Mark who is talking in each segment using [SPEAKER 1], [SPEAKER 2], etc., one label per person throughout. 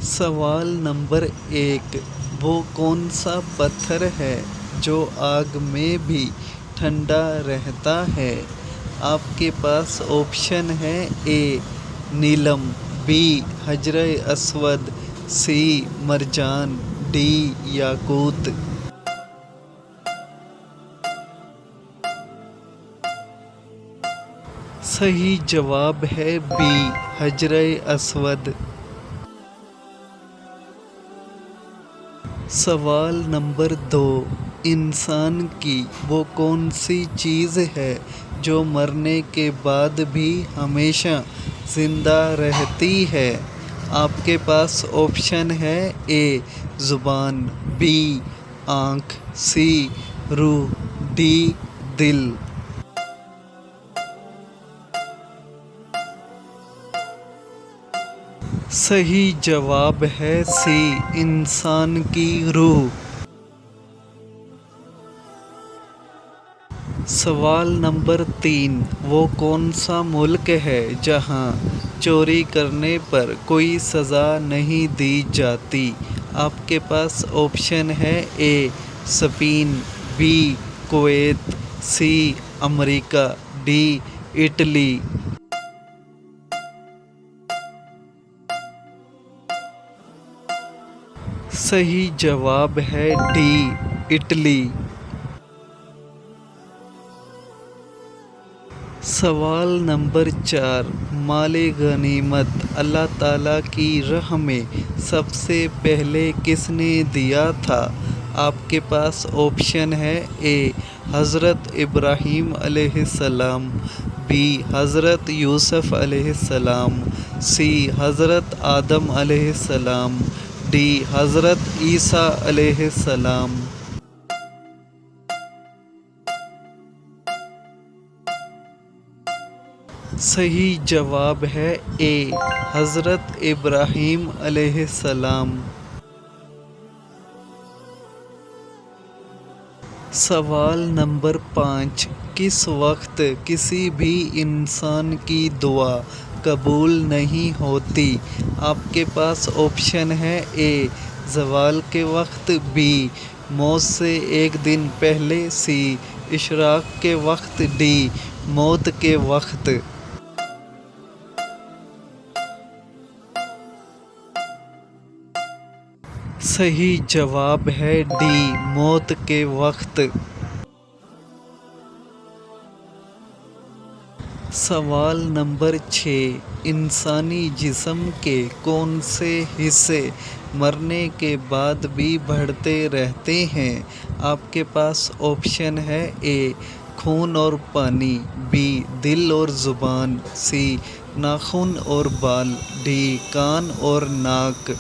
[SPEAKER 1] سوال نمبر 1، وہ کون سا پتھر ہے جو آگ میں بھی ٹھنڈا رہتا ہے؟ آپ کے پاس آپشن ہے: اے نیلم، بی حجر اسود، سی مرجان، ڈی یاقوت۔ صحیح جواب ہے بی حجر اسود۔ سوال نمبر 2، انسان کی وہ کون سی چیز ہے جو مرنے کے بعد بھی ہمیشہ زندہ رہتی ہے؟ آپ کے پاس آپشن ہے: اے زبان، بی آنکھ، سی روح، ڈی دل۔ صحیح جواب ہے سی انسان کی روح۔ سوال نمبر 3، وہ کون سا ملک ہے جہاں چوری کرنے پر کوئی سزا نہیں دی جاتی؟ آپ کے پاس آپشن ہے: A Spain, B Kuwait, C امریکہ، ڈی اٹلی۔ صحیح جواب ہے ڈی اٹلی۔ سوال نمبر 4، مال غنیمت اللہ تعالیٰ کی راہ میں سب سے پہلے کس نے دیا تھا؟ آپ کے پاس آپشن ہے: اے حضرت ابراہیم علیہ السلام، بی حضرت یوسف علیہ السلام، سی حضرت آدم علیہ السلام، ڈی حضرت عیسیٰ علیہ السلام۔ صحیح جواب ہے اے حضرت ابراہیم علیہ السلام۔ سوال نمبر 5، کس وقت کسی بھی انسان کی دعا قبول نہیں ہوتی؟ آپ کے پاس آپشن ہے: اے زوال کے وقت، بی موت سے ایک دن پہلے، سی اشراق کے وقت، ڈی موت کے وقت۔ صحیح جواب ہے ڈی موت کے وقت۔ سوال نمبر 6، انسانی جسم کے کون سے حصے مرنے کے بعد بھی بڑھتے رہتے ہیں؟ آپ کے پاس آپشن ہے: اے خون اور پانی، بی دل اور زبان، سی ناخن اور بال، ڈی کان اور ناک۔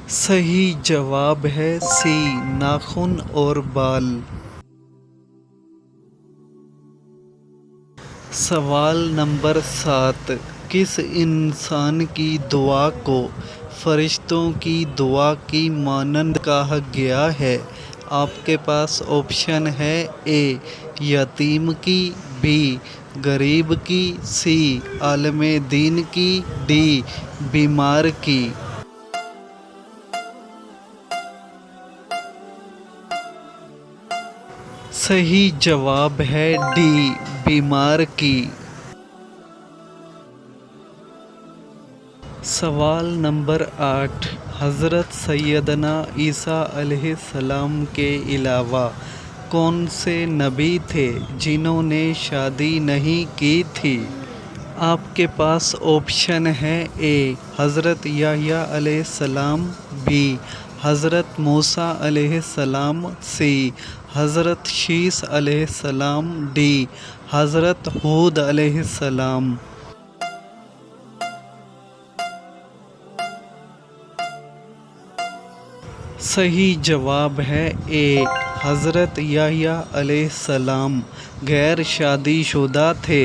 [SPEAKER 1] صحیح جواب ہے سی ناخن اور بال۔ سوال نمبر 7، کس انسان کی دعا کو فرشتوں کی دعا کی مانند کہا گیا ہے؟ آپ کے پاس آپشن ہے: اے یتیم کی، بی غریب کی، سی عالم دین کی، ڈی بیمار کی۔ صحیح جواب ہے ڈی بیمار کی۔ سوال نمبر 8، حضرت سیدنا عیسیٰ علیہ السلام کے علاوہ کون سے نبی تھے جنہوں نے شادی نہیں کی تھی؟ آپ کے پاس آپشن ہے: اے حضرت یحییٰ علیہ السلام، بی حضرت موسیٰ علیہ السلام، سی حضرت شیس علیہ السلام، ڈی حضرت ہود علیہ السلام۔ صحیح جواب ہے اے حضرت یحییٰ علیہ السلام، غیر شادی شدہ تھے۔